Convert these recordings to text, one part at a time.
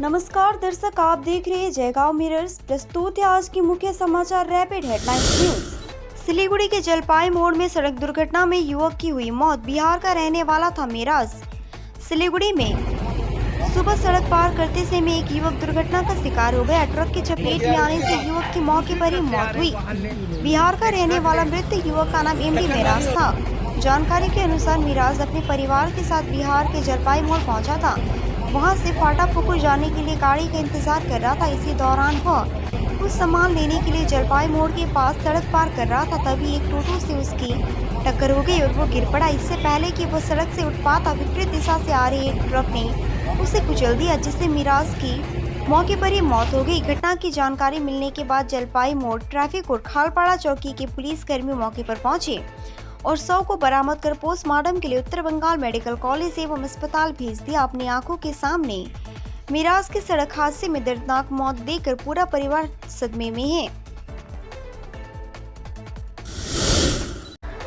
नमस्कार दर्शक, आप देख रहे हैं जयगांव मिरर्स। प्रस्तुत है आज की मुख्य समाचार रैपिड हेडलाइंस न्यूज। सिलीगुड़ी के जलपाई मोड़ में सड़क दुर्घटना में युवक की हुई मौत। बिहार का रहने वाला था मिराज। सिलीगुड़ी में सुबह सड़क पार करते समय एक युवक दुर्घटना का शिकार हो गया। ट्रक की चपेट में आने से युवक की मौके पर ही मौत हुई। बिहार का रहने वाला मृत युवक का नाम एमडी मिराज था। जानकारी के अनुसार मिराज अपने परिवार के साथ बिहार के जलपाई मोड़ पहुंचा था। वहां से फाटापुकुर जाने के लिए गाड़ी का इंतजार कर रहा था। इसी दौरान वह कुछ सामान लेने के लिए जलपाई मोड़ के पास सड़क पार कर रहा था, तभी एक टोटो से उसकी टक्कर हो गई और वो गिर पड़ा। इससे पहले कि वो सड़क से उठ पाता, विपरीत दिशा से आ रहे एक ट्रक ने उसे कुचल दिया, जिससे मिराज की मौके पर ही मौत हो गई। घटना की जानकारी मिलने के बाद जलपाई मोड़ ट्रैफिक और खालपाड़ा चौकी के पुलिसकर्मी मौके पर पहुंचे और शव को बरामद कर पोस्टमार्टम के लिए उत्तर बंगाल मेडिकल कॉलेज एवं अस्पताल भेज दिया। अपनी आंखों के सामने मिराज के सड़क हादसे में दर्दनाक मौत देखकर पूरा परिवार सदमे में है।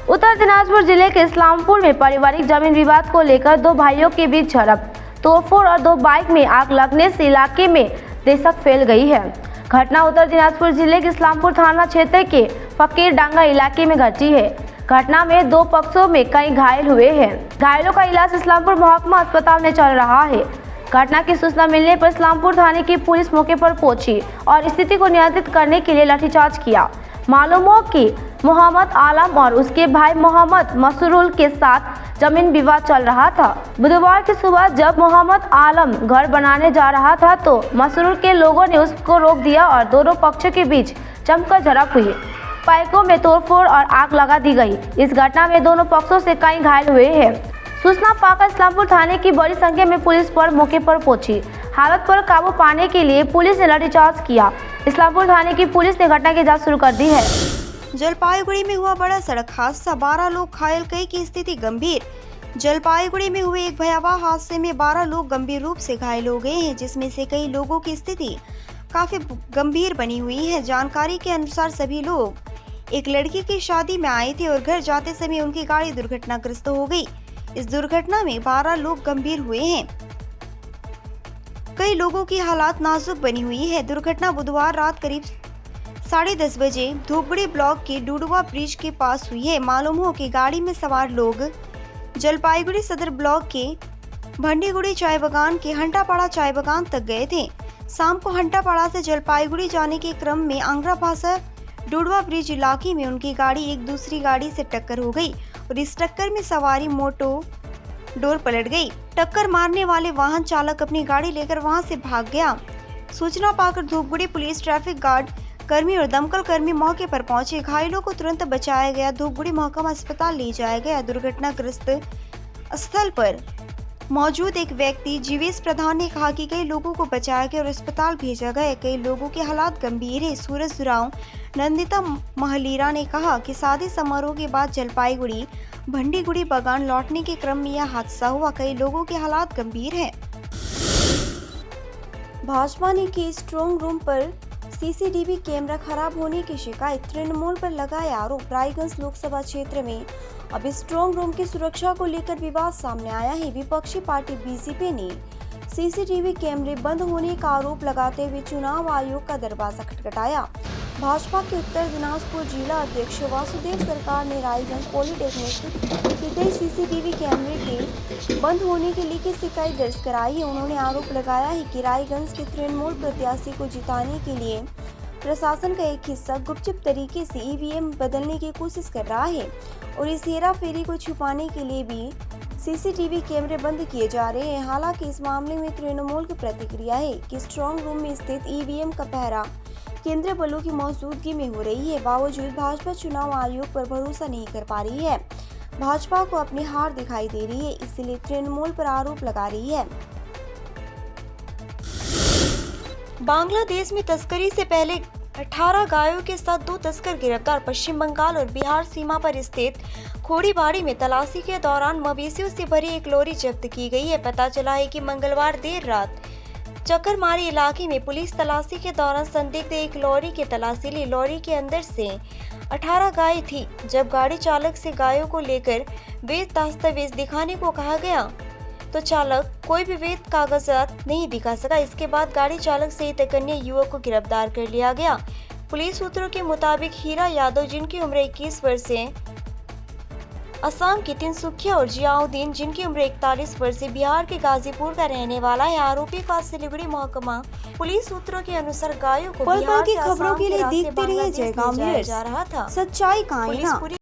उत्तर दिनाजपुर जिले के इस्लामपुर में पारिवारिक जमीन विवाद को लेकर दो भाइयों के बीच झड़प, तोड़फोड़ और दो बाइक में आग लगने से इलाके में दहशत फैल गई है। घटना उत्तर दिनाजपुर जिले के इस्लामपुर थाना क्षेत्र के फकीर डांगा इलाके में घटी है। घटना में दो पक्षों में कई घायल हुए हैं। घायलों का इलाज इस्लामपुर महकुमा अस्पताल में चल रहा है। घटना की सूचना मिलने पर इस्लामपुर थाने की पुलिस मौके पर पहुंची और स्थिति को नियंत्रित करने के लिए लाठीचार्ज किया। मालूम हो कि मोहम्मद आलम और उसके भाई मोहम्मद मसरूल के साथ जमीन विवाद चल रहा था। बुधवार की सुबह जब मोहम्मद आलम घर बनाने जा रहा था तो मसरूल के लोगों ने उसको रोक दिया और दोनों पक्षों के बीच जमकर झड़प हुई। बाइकों में तोड़फोड़ और आग लगा दी गई। इस घटना में दोनों पक्षों से कई घायल हुए हैं। सूचना पाकर इस्लामपुर थाने की बड़ी संख्या में पुलिस पर मौके पर पहुंची। हालत पर काबू पाने के लिए पुलिस ने लाठीचार्ज किया। इस्लामपुर थाने की पुलिस ने घटना की जांच शुरू कर दी है। जलपाईगुड़ी में हुआ बड़ा सड़क हादसा, 12 लोग घायल, कई की स्थिति गंभीर। जलपाईगुड़ी में हुए एक भयावह हादसे में 12 लोग गंभीर रूप से घायल हो गए हैं, जिसमें से कई लोगों की स्थिति काफी गंभीर बनी हुई है। जानकारी के अनुसार सभी लोग एक लड़की की शादी में आए थे और घर जाते समय उनकी गाड़ी दुर्घटनाग्रस्त हो गई। इस दुर्घटना में 12 लोग गंभीर हुए हैं। कई लोगों की हालत नाजुक बनी हुई है। दुर्घटना बुधवार रात करीब 10:30 बजे धूपगढ़ी ब्लॉक के डुडुआ ब्रिज के पास हुई है। मालूम हो कि गाड़ी में सवार लोग जलपाईगुड़ी सदर ब्लॉक के भंडीगुड़ी चाय बागान के हंटापाड़ा चाय बागान तक गए थे। शाम को हंटापाड़ा से जलपाईगुड़ी जाने के क्रम में आंग्रा भाषा डुडुआ ब्रिज इलाके में उनकी गाड़ी एक दूसरी गाड़ी से टक्कर हो गई और इस टक्कर में सवारी मोटो डोर पलट गई। टक्कर मारने वाले वाहन चालक अपनी गाड़ी लेकर वहां से भाग गया। सूचना पाकर धूपगढ़ी पुलिस, ट्रैफिक गार्ड कर्मी और दमकल कर्मी मौके पर पहुंचे। घायलों को तुरंत बचाया गया, धूपगढ़ी महकुमा अस्पताल ले जाया गया। दुर्घटनाग्रस्त स्थल पर मौजूद एक व्यक्ति जीवेश प्रधान ने कहा कि कई लोगों को बचाया गया और अस्पताल भेजा गया। कई लोगों के हालात गंभीर है। सूरज दुराव नंदिता महलीरा ने कहा कि शादी समारोह के बाद जलपाईगुड़ी भंडीगुड़ी बागान लौटने के क्रम में यह हादसा हुआ। कई लोगों के हालात गंभीर है। भाजपा ने की स्ट्रांग रूम पर सीसीटीवी कैमरा खराब होने की शिकायत, तृणमूल पर लगाए आरोप। रायगंज लोकसभा क्षेत्र में अब स्ट्रांग रूम की सुरक्षा को लेकर विवाद सामने आया है। विपक्षी पार्टी बीजेपी ने सीसीटीवी कैमरे बंद होने का आरोप लगाते हुए चुनाव आयोग का दरवाजा खटखटाया। भाजपा के उत्तर दिनाजपुर जिला अध्यक्ष वासुदेव सरकार ने रायगंज पॉलिटेक्निक के कई सीसीटीवी कैमरे के बंद होने के लिए शिकायत दर्ज कराई है। उन्होंने आरोप लगाया है कि रायगंज के तृणमूल प्रत्याशी को जिताने के लिए प्रशासन का एक हिस्सा गुपचुप तरीके से ईवीएम बदलने की कोशिश कर रहा है और इस हेराफेरी को छुपाने के लिए भी सीसीटीवी कैमरे बंद किए जा रहे हैं। हालांकि इस मामले में तृणमूल की प्रतिक्रिया है कि स्ट्रांग रूम में स्थित ईवीएम का पहरा केंद्रीय बलों की मौजूदगी में हो रही है। बावजूद भाजपा चुनाव आयोग पर भरोसा नहीं कर पा रही है। भाजपा को अपनी हार दिखाई दे रही है, इसलिए तृणमूल पर आरोप लगा रही है। बांग्लादेश में तस्करी से पहले 18 गायों के साथ 2 तस्कर गिरफ्तार। पश्चिम बंगाल और बिहार सीमा पर स्थित खोड़ीबाड़ी में तलाशी के दौरान मवेशियों से भरी एक लॉरी जब्त की गई है। पता चला है कि मंगलवार देर रात चक्करमारी इलाके में पुलिस तलाशी के दौरान संदिग्ध एक लॉरी की तलाशी ली। लॉरी के अंदर से 18 गाय थी। जब गाड़ी चालक से गायों को लेकर वैध दस्तावेज दिखाने को कहा गया तो चालक कोई भी वैध कागजात नहीं दिखा सका। इसके बाद गाड़ी चालक सहित एक अन्य युवक को गिरफ्तार कर लिया गया। पुलिस सूत्रों के मुताबिक हीरा यादव, जिनकी उम्र 21 वर्ष है, असम के तिनसुकिया, और जियाउद्दीन, जिनकी उम्र 41 वर्ष है, बिहार के गाजीपुर का रहने वाला है। आरोपी का सिलीगुड़ी महकमा पुलिस सूत्रों के अनुसार गायों को पल बिहार की से खबरों असम के लिए रास्ते देखते रहिए बांग्लादेश जयगांव ले जाया मिरर्स, जा रहा था। सच्चाई का पुलिस आईना। पूरी